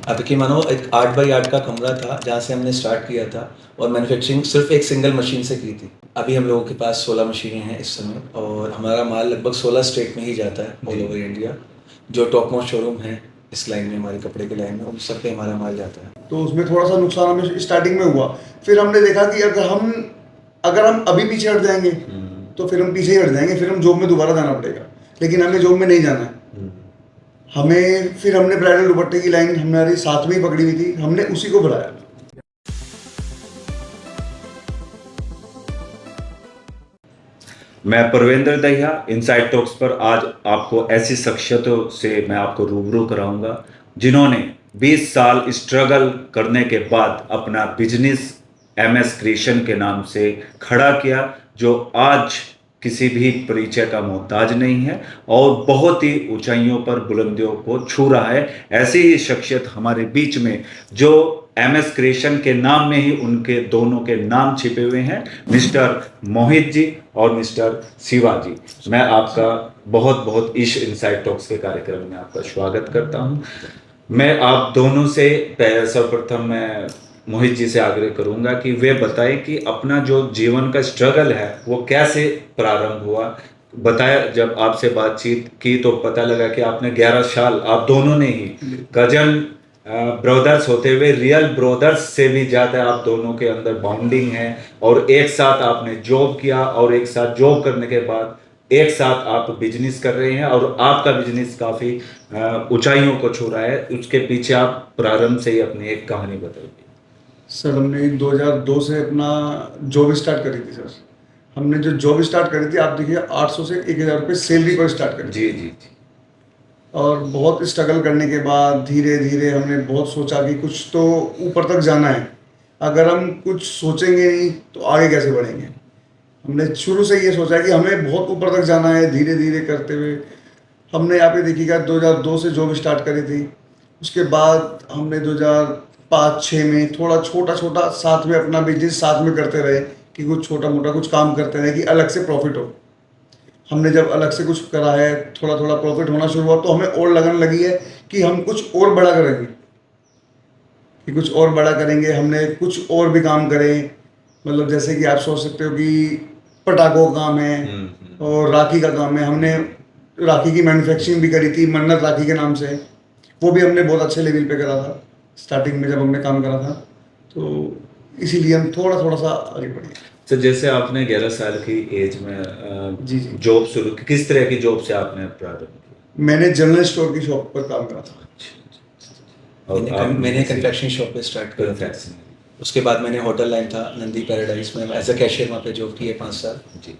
अब कि मानो एक 8x8 का कमरा था जहाँ से हमने स्टार्ट किया था और मैन्युफैक्चरिंग सिर्फ एक सिंगल मशीन से की थी। अभी हम लोगों के पास 16 मशीनें हैं इस समय और हमारा माल लगभग 16 स्टेट में ही जाता है ऑल ओवर इंडिया। जो टॉप मोस्ट शोरूम है इस लाइन में, हमारे कपड़े के लाइन में, उन सब पे हमारा माल जाता है। तो उसमें थोड़ा सा नुकसान हमें स्टार्टिंग में हुआ। फिर हमने देखा कि अगर हम अभी पीछे हट जाएंगे तो फिर हम पीछे ही हट जाएंगे, फिर हम जॉब में दोबारा जाना पड़ेगा। लेकिन हमें जॉब में नहीं जाना है। फिर हमने ब्राइडल दुपट्टे की लाइन हमारी साथ में ही पकड़ी हुई थी, हमने उसी को बढ़ाया। मैं परवेंद्र दहिया इनसाइड टॉक्स पर आज आपको ऐसी शख्सियतों से मैं आपको रूबरू कराऊंगा जिन्होंने 20 साल स्ट्रगल करने के बाद अपना बिजनेस MS क्रिएशन के नाम से खड़ा किया, जो आज किसी भी परिचय का मोहताज नहीं है और बहुत ही ऊंचाइयों पर बुलंदियों को छू रहा है। ऐसी ही शख्सियत हमारे बीच में जो MS क्रिएशन के नाम में ही उनके दोनों के नाम छिपे हुए हैं, मिस्टर मोहित जी और मिस्टर शिवा जी। मैं आपका बहुत बहुत इस इनसाइड टॉक्स के कार्यक्रम में आपका स्वागत करता हूं। मैं आप दोनों से सर्वप्रथम मैं मोहित जी से आग्रह करूंगा कि वे बताएं कि अपना जो जीवन का स्ट्रगल है वो कैसे प्रारंभ हुआ। बताया, जब आपसे बातचीत की तो पता लगा कि आपने 11 साल आप दोनों ने ही कजन ब्रदर्स होते हुए रियल ब्रदर्स से भी ज़्यादा आप दोनों के अंदर बॉन्डिंग है और एक साथ आपने जॉब किया और एक साथ जॉब करने के बाद एक साथ आप बिजनेस कर रहे हैं और आपका बिजनेस काफ़ी ऊंचाइयों को छू रहा है। उसके पीछे आप प्रारंभ से ही अपनी एक कहानी बताइए। सर, हमने 2002 से अपना जॉब स्टार्ट करी थी। सर, हमने जो जॉब स्टार्ट करी थी, आप देखिए 800 से 1000 रुपये सैलरी पर स्टार्ट करी। जी जी जी। और बहुत स्ट्रगल करने के बाद धीरे धीरे हमने बहुत सोचा कि कुछ तो ऊपर तक जाना है। अगर हम कुछ सोचेंगे नहीं तो आगे कैसे बढ़ेंगे। हमने शुरू से ये सोचा कि हमें बहुत ऊपर तक जाना है। धीरे धीरे करते हुए हमने यहाँ पे देखिएगा 2002 से जॉब स्टार्ट करी थी। उसके बाद हमने 2005-06 में थोड़ा छोटा छोटा साथ में अपना बिजनेस साथ में करते रहे कि कुछ छोटा मोटा कुछ काम करते रहे कि अलग से प्रॉफिट हो। हमने जब अलग से कुछ करा है, थोड़ा थोड़ा प्रॉफिट होना शुरू हुआ तो हमें और लगन लगी है कि हम कुछ और बड़ा करेंगे, कि कुछ और बड़ा करेंगे। हमने कुछ और भी काम करें, मतलब जैसे कि आप सोच सकते हो कि पटाखों का काम है और राखी का काम है। हमने राखी की मैन्युफैक्चरिंग भी करी थी मन्नत राखी के नाम से। वो भी हमने बहुत अच्छे लेवल पे करा था स्टार्टिंग में जब हमने काम करा था। तो इसीलिए हम थोड़ा थोड़ा सा आगे बढ़े। तो जैसे आपने 11 साल की एज में जी जी। जॉब शुरू की, किस तरह की जॉब से आपने प्रारंभ किया? मैंने जनरल स्टोर की शॉप पर काम करा था। और मैंने कन्फेक्शनरी शॉप पे स्टार्ट किया था। उसके बाद मैंने होटल लाइन था नंदी पैराडाइज में, एज अ कैशियर वहाँ पे जॉब की है 5 साल। जी।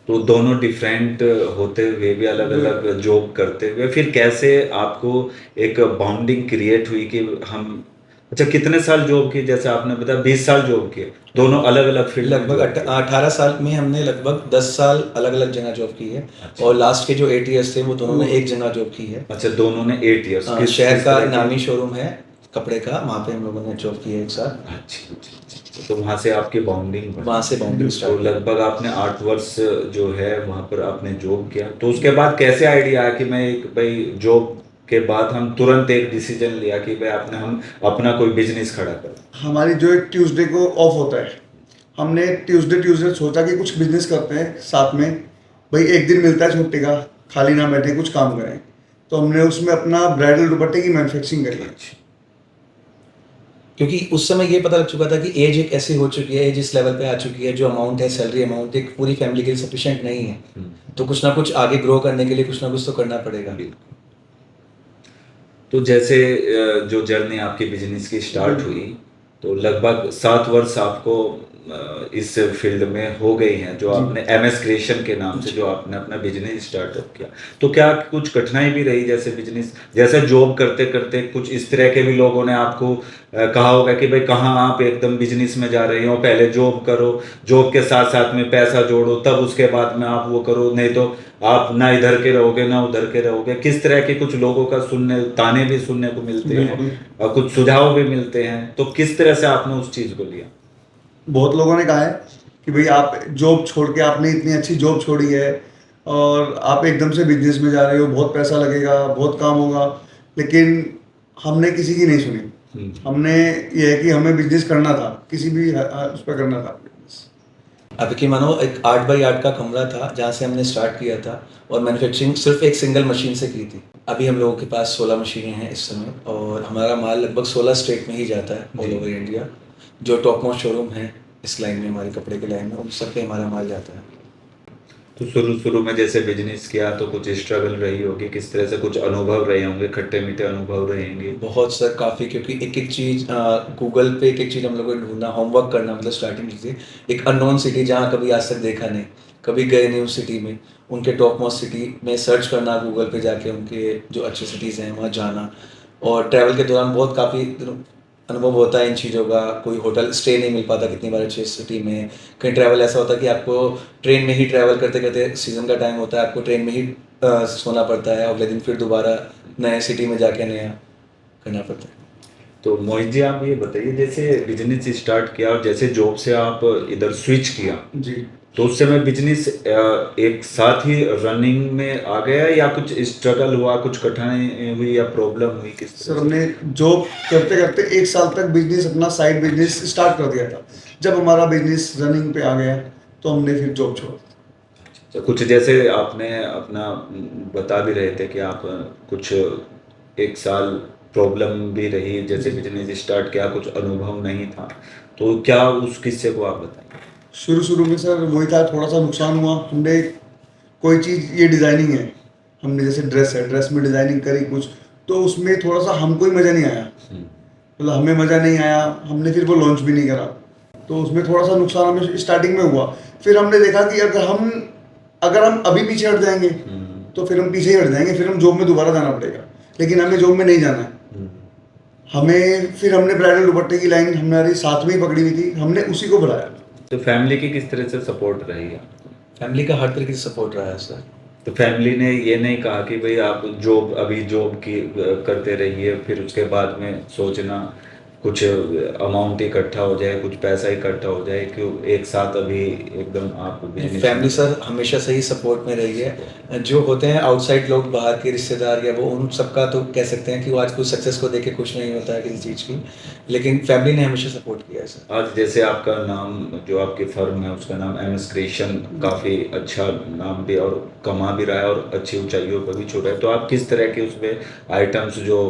तो दोनों डिफरेंट होते हुए भी अलग अलग जॉब करते हुए फिर कैसे आपको एक बॉन्डिंग क्रिएट हुई कि हम, अच्छा कितने साल जॉब की? जैसे आपने बताया 20 साल जॉब किए, दोनों अलग अलग फील्ड में लगभग 18 साल में हमने लगभग 10 साल अलग अलग जगह जॉब की है। अच्छा। और लास्ट के जो 8 ईयर्स थे वो दोनों ने एक जगह जॉब की है। अच्छा, दोनों ने 8 ईयर्स। शहर का नामी शोरूम है कपड़े का, वहाँ पे हम लोगों ने जॉब की है एक साथ। अच्छा, तो वहाँ से आपकी बाउंडिंग वहाँ से बाउंडिंग तो स्टार्ट। लगभग आपने 8 वर्ष जो है वहाँ पर आपने जॉब किया। तो उसके बाद कैसे आइडिया आया कि मैं एक भाई जॉब के बाद हम तुरंत एक डिसीजन लिया कि भाई आपने हम अपना कोई बिजनेस खड़ा कर? हमारी जो एक ट्यूसडे को ऑफ होता है, हमने ट्यूसडे सोचा कि कुछ बिजनेस करते हैं साथ में। भाई एक दिन मिलता है छुट्टी का, खाली ना बैठे कुछ काम करें। तो हमने उसमें अपना ब्राइडल दुपट्टे की मैन्युफैक्चरिंग करी है। क्योंकि उस समय ये पता लग चुका था कि एज एक ऐसी हो चुकी है, एज इस लेवल पे आ चुकी है, जो अमाउंट है सैलरी अमाउंट एक पूरी फैमिली के लिए सफिशिएंट नहीं है। तो कुछ ना कुछ आगे ग्रो करने के लिए कुछ ना कुछ तो करना पड़ेगा। तो जैसे जो जर्नी आपकी बिजनेस की स्टार्ट हुई तो लगभग 7 वर्ष आपको इस फील्ड में हो गई हैं, जो आपने MS क्रिएशन के नाम से जो आपने अपना बिजनेस स्टार्टअप किया। तो क्या कुछ कठिनाई भी रही? जैसे बिजनेस, जैसे जॉब करते करते कुछ इस तरह के भी लोगों ने आपको कहा होगा कि भाई कहाँ आप एकदम बिजनेस में जा रहे हो, पहले जॉब करो, जॉब के साथ साथ में पैसा जोड़ो, तब उसके बाद में आप वो करो, नहीं तो आप ना इधर के रहोगे ना उधर के रहोगे। किस तरह के कुछ लोगों का ताने भी सुनने को मिलते हैं और कुछ सुझाव भी मिलते हैं। तो किस तरह से आपने उस चीज़ को लिया? बहुत लोगों ने कहा है कि भाई आप जॉब छोड़ के, आपने इतनी अच्छी जॉब छोड़ी है और आप एकदम से बिजनेस में जा रहे हो, बहुत पैसा लगेगा, बहुत काम होगा। लेकिन हमने किसी की नहीं सुनी। हमने ये है कि हमें बिजनेस करना था, किसी भी उस पर करना था बिजनेस। अब कि मानो एक 8x8 का कमरा था जहाँ से हमने स्टार्ट किया था और मैन्युफैक्चरिंग सिर्फ एक सिंगल मशीन से की थी। अभी हम लोगों के पास 16 मशीनें हैं इस समय और हमारा माल लगभग 16 स्टेट में ही जाता है ऑल ओवर इंडिया। जो टॉप मोस्ट शोरूम है इस लाइन में, हमारे कपड़े के लाइन में, उन सब पे हमारा माल जाता है। तो शुरू में जैसे बिजनेस किया तो कुछ स्ट्रगल रही होगी, किस तरह से कुछ अनुभव रहे होंगे, खट्टे मीठे अनुभव रहेंगे? बहुत सर, काफ़ी, क्योंकि एक एक चीज़ गूगल पे एक एक चीज़ हम लोगों को ढूंढना, होमवर्क करना, मतलब स्टार्टिंग से एक अननोन सिटी जहाँ कभी आज तक देखा नहीं, कभी गए नहीं उस सिटी में, उनके टॉप मोस्ट सिटी में सर्च करना गूगल पे जाके, उनके जो अच्छे सिटीज़ हैं वहाँ जाना। और ट्रैवल के दौरान बहुत काफ़ी अनुभव होता है इन चीज़ों का। कोई होटल स्टे नहीं मिल पाता कितनी बार अच्छी सिटी में। कहीं ट्रैवल ऐसा होता है कि आपको ट्रेन में ही ट्रैवल करते करते, सीज़न का टाइम होता है, आपको ट्रेन में ही सोना पड़ता है, अगले दिन फिर दोबारा नए सिटी में जाके नया करना पड़ता है। तो मोहित जी आप ये बताइए, जैसे बिजनेस स्टार्ट किया और जैसे जॉब से आप इधर स्विच किया, जी तो उस समय बिजनेस एक साथ ही रनिंग में आ गया या कुछ स्ट्रगल हुआ, कुछ कठिनाई हुई या प्रॉब्लम हुई, किस सर, तरह से? हमने जॉब करते करते 1 साल तक बिजनेस, अपना साइड बिजनेस स्टार्ट कर दिया था। जब हमारा बिजनेस रनिंग पे आ गया तो हमने फिर जॉब छोड़ दी। तो कुछ जैसे आपने अपना बता भी रहे थे कि आप कुछ 1 साल प्रॉब्लम भी रही, जैसे बिजनेस स्टार्ट किया कुछ अनुभव नहीं था, तो क्या उस किस्से को आप बताएं? शुरू में सर वही था, थोड़ा सा नुकसान हुआ। हमने कोई चीज़, ये डिज़ाइनिंग है, हमने जैसे ड्रेस है, ड्रेस में डिज़ाइनिंग करी कुछ, तो उसमें थोड़ा सा हमको ही मज़ा नहीं आया, मतलब हमें मज़ा नहीं आया, हमने फिर वो लॉन्च भी नहीं करा। तो उसमें थोड़ा सा नुकसान हमें स्टार्टिंग में हुआ। फिर हमने देखा कि अगर हम अभी पीछे हट जाएंगे तो फिर हम पीछे ही हट जाएंगे, फिर हम जॉब में दोबारा जाना पड़ेगा। लेकिन हमें जॉब में नहीं जाना है। फिर हमने ब्राइडल दुपट्टे की लाइन हमारी साथ में ही पकड़ी हुई थी, हमने उसी को बढ़ाया। तो फैमिली की किस तरह से सपोर्ट रही है? फैमिली का हर तरीके से सपोर्ट रहा है सर। तो फैमिली ने ये नहीं कहा कि भाई आप जॉब की करते रहिए, फिर उसके बाद में सोचना कुछ अमाउंट इकट्ठा हो जाए, कुछ पैसा इकट्ठा हो जाए, क्यों एक साथ अभी एकदम आप business फैमिली में- सर हमेशा से ही सपोर्ट में रही है। जो होते हैं आउटसाइड लोग, बाहर के रिश्तेदार या वो, उन सबका तो कह सकते हैं कि वो आज कोई सक्सेस को देख के खुश नहीं होता है किसी चीज़ की, लेकिन फैमिली ने हमेशा सपोर्ट किया है सर। आज जैसे आपका नाम, जो आपकी फर्म है उसका नाम MS क्रिएशन, काफ़ी अच्छा नाम भी और कमा भी रहा है और अच्छी ऊंचाइयों पर भी छोड़ा है, तो आप किस तरह के उसमें आइटम्स जो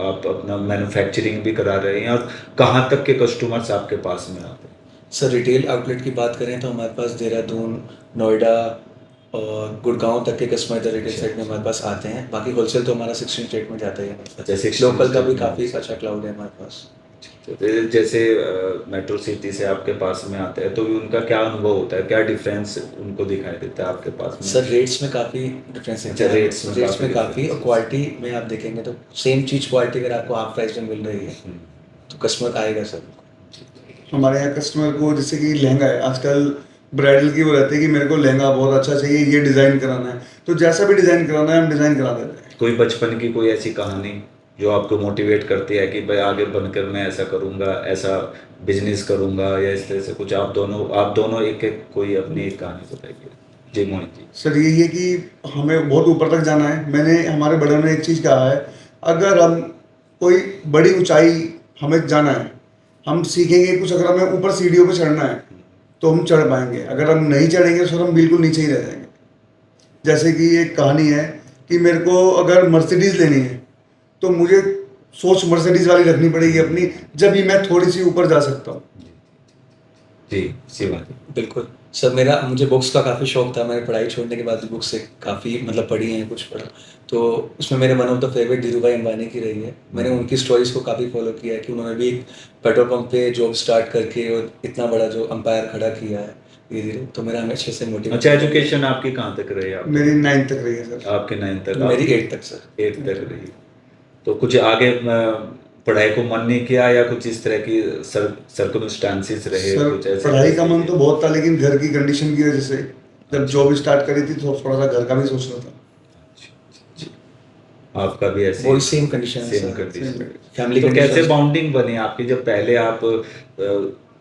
आप अपना मैन्युफैक्चरिंग भी करा रहे हैं और कहाँ तक के कस्टमर्स आपके पास में आते हैं? सर रिटेल आउटलेट की बात करें तो हमारे पास देहरादून, नोएडा और गुड़गांव तक के कस्टमर इधर रिटेल साइड में हमारे पास आते हैं। बाकी होलसेल तो हमारा 16 स्टेट में जाता ही है हमारे अच्छा, पास। 16 लोकल का भी स्टेट में। काफ़ी अच्छा क्लाउड है हमारे पास। तो जैसे मेट्रो सिटी से आपके पास में आते हैं, तो उनका क्या अनुभव होता है, क्या डिफरेंस उनको दिखाई देता है आपके पास में? सर रेट्स में काफ़ी डिफरेंस है। अच्छा, रेट्स में काफ़ी काफ़ी, और difference। क्वालिटी में आप देखेंगे तो सेम चीज़ क्वालिटी अगर आपको हाफ प्राइस में मिल रही है तो कस्टमर आएगा सर। हमारे यहाँ कस्टमर को, जैसे कि लहंगा है, आजकल ब्राइडल की वो रहती है कि मेरे को लहंगा बहुत अच्छा चाहिए, ये डिज़ाइन कराना है, तो जैसा भी डिज़ाइन कराना है हम डिज़ाइन करा देते हैं। कोई बचपन की कोई ऐसी कहानी जो आपको मोटिवेट करती है कि भाई आगे बनकर मैं ऐसा करूँगा, ऐसा बिजनेस करूँगा, या इस तरह से कुछ आप दोनों एक एक कोई अपनी एक कहानी बताइए जी मोहित जी। सर यही है कि हमें बहुत ऊपर तक जाना है। मैंने, हमारे बड़ों ने एक चीज़ कहा है, अगर हम कोई बड़ी ऊंचाई, हमें जाना है, हम सीखेंगे कुछ, अगर हमें ऊपर सीढ़ियों पे चढ़ना है तो हम चढ़ पाएंगे, अगर हम नहीं चढ़ेंगे तो सर हम बिल्कुल नीचे ही रह जाएंगे। जैसे कि एक कहानी है कि मेरे को अगर मर्सिडीज़ लेनी है तो मुझे सोच मर्सिडीज़ वाली रखनी पड़ेगी अपनी, जब भी मैं थोड़ी सी ऊपर जा सकता हूँ। जी शिवा जी। बिल्कुल सर, मुझे बुक्स का काफ़ी शौक था। मैंने पढ़ाई छोड़ने के बाद भी बुक्स से काफ़ी मतलब पढ़ी हैं, कुछ पढ़ा, तो उसमें मेरे one of the favourite Dhiru भाई अंबानी की रही है। मैंने उनकी स्टोरीज को काफ़ी फॉलो किया है कि उन्होंने भी एक पेट्रोल पंप पे जॉब स्टार्ट करके और इतना बड़ा जो अंपायर खड़ा किया है धीरे धीरे, तो मेरा हमेशा से मोटिव। अच्छा, एजुकेशन आपकी कहाँ तक रही आप? मेरी 9th तक रही है सर। आपके 9th तक? मेरी 8th तक सर। 8th तक रही। तो कुछ आगे पढ़ाई को मन नहीं किया या कुछ इस तरह की सर्कमस्टांसेस रहे, सर कुछ ऐसे? पढ़ाई का मन तो बहुत था, लेकिन घर की कंडीशन की वजह से जब जॉब स्टार्ट करी थी तो थोड़ा सा घर का भी सोचना था। आपका भी ऐसे वही सेम कंडीशन है सेम सर। कंडीशन। फैमिली तो कैसे कंडीशन। बाउंडिंग बनी आपकी, जब पहले आप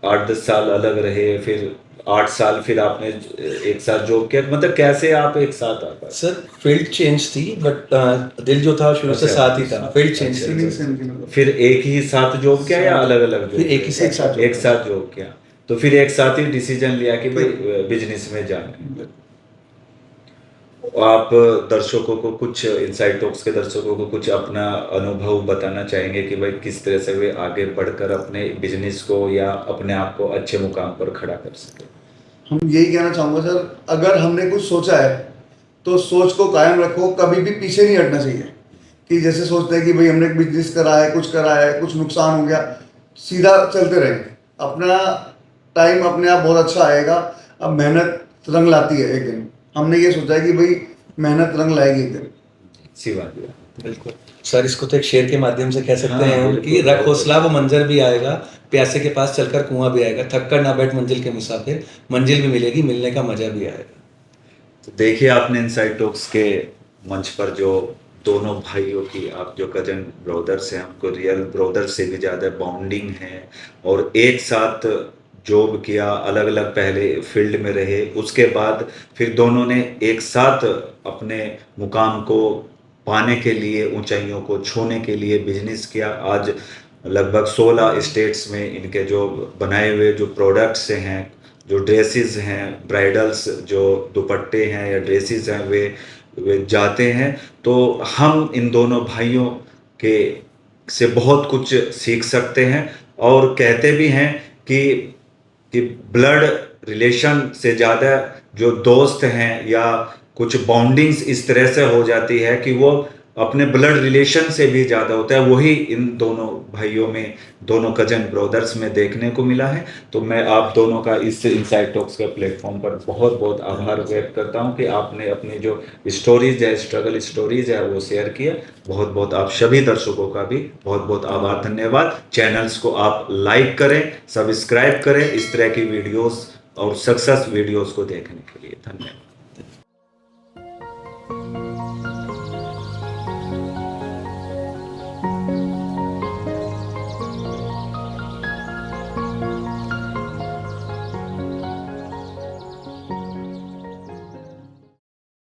8-10 साल अलग रहे, फिर 8 साल फिर आपने एक साथ जॉब किया, मतलब कैसे आप एक साथ आ पाए? सर फील्ड चेंज थी बट दिल जो था शुरू से अच्छा, साथ ही था, फील्ड चेंज अच्छा, थी। फीलिंग से इनकी मतलब फिर एक ही साथ जॉब किया या अलग अलग जॉब फिर एक ही किया? साथ एक साथ जॉब किया। तो फिर एक साथ ही डिसीजन लिया कि भाई बिजनेस में जाना है। आप दर्शकों को कुछ, इनसाइड टॉक्स के दर्शकों को कुछ अपना अनुभव बताना चाहेंगे कि भाई किस तरह से वे आगे बढ़कर अपने बिजनेस को या अपने आप को अच्छे मुकाम पर खड़ा कर सके? हम यही कहना चाहूँगा सर, अगर हमने कुछ सोचा है तो सोच को कायम रखो, कभी भी पीछे नहीं हटना चाहिए। कि जैसे सोचते हैं कि भाई हमने बिजनेस करा है, कुछ नुकसान हो गया, सीधा चलते रहेंगे। अपना टाइम अपने आप बहुत अच्छा आएगा। अब मेहनत रंग लाती है एक दिन। हमने ये सोचा है कि भाई मेहनत रंग लाएगी एक दिन। शिवा जी। बिल्कुल सर, इसको तो एक शेर के माध्यम से कह सकते हाँ, हैं हम कि बिल्कुल, रख बहुत हौसला वो अच्छा। मंजर भी आएगा, प्यासे के पास चलकर कुआं भी आएगा, थक कर ना बैठ मंजिल के मुसाफिर, मंजिल भी मिलेगी, मिलने का मजा भी आएगा। तो देखिए आपने इनसाइड टॉक्स के मंच पर जो दोनों भाइयों की, आप जो कजन ब्रदर्स हैं, उनको रियल ब्रदर से भी ज़्यादा बॉन्डिंग है, और एक साथ जॉब किया, अलग अलग पहले फील्ड में रहे, उसके बाद फिर दोनों ने एक साथ अपने मुकाम को पाने के लिए, ऊंचाइयों को छूने के लिए बिजनेस किया। आज लगभग 16 स्टेट्स में इनके जो बनाए हुए जो प्रोडक्ट्स हैं, जो ड्रेसेस हैं, ब्राइडल्स जो दुपट्टे हैं या ड्रेसेस हैं, वे जाते हैं। तो हम इन दोनों भाइयों के से बहुत कुछ सीख सकते हैं, और कहते भी हैं कि ब्लड रिलेशन से ज़्यादा जो दोस्त हैं या कुछ बॉन्डिंग्स इस तरह से हो जाती है कि वो अपने ब्लड रिलेशन से भी ज़्यादा होता है, वही इन दोनों भाइयों में, दोनों कजन ब्रदर्स में देखने को मिला है। तो मैं आप दोनों का इस इनसाइड टॉक्स के प्लेटफॉर्म पर बहुत बहुत आभार व्यक्त करता हूं कि आपने अपनी जो स्टोरीज है, स्ट्रगल स्टोरीज है, वो शेयर किया। बहुत बहुत आप सभी दर्शकों का भी बहुत बहुत आभार, धन्यवाद। चैनल्स को आप लाइक करें, सब्सक्राइब करें इस तरह की वीडियोस और सक्सेस वीडियोस को देखने के लिए। धन्यवाद।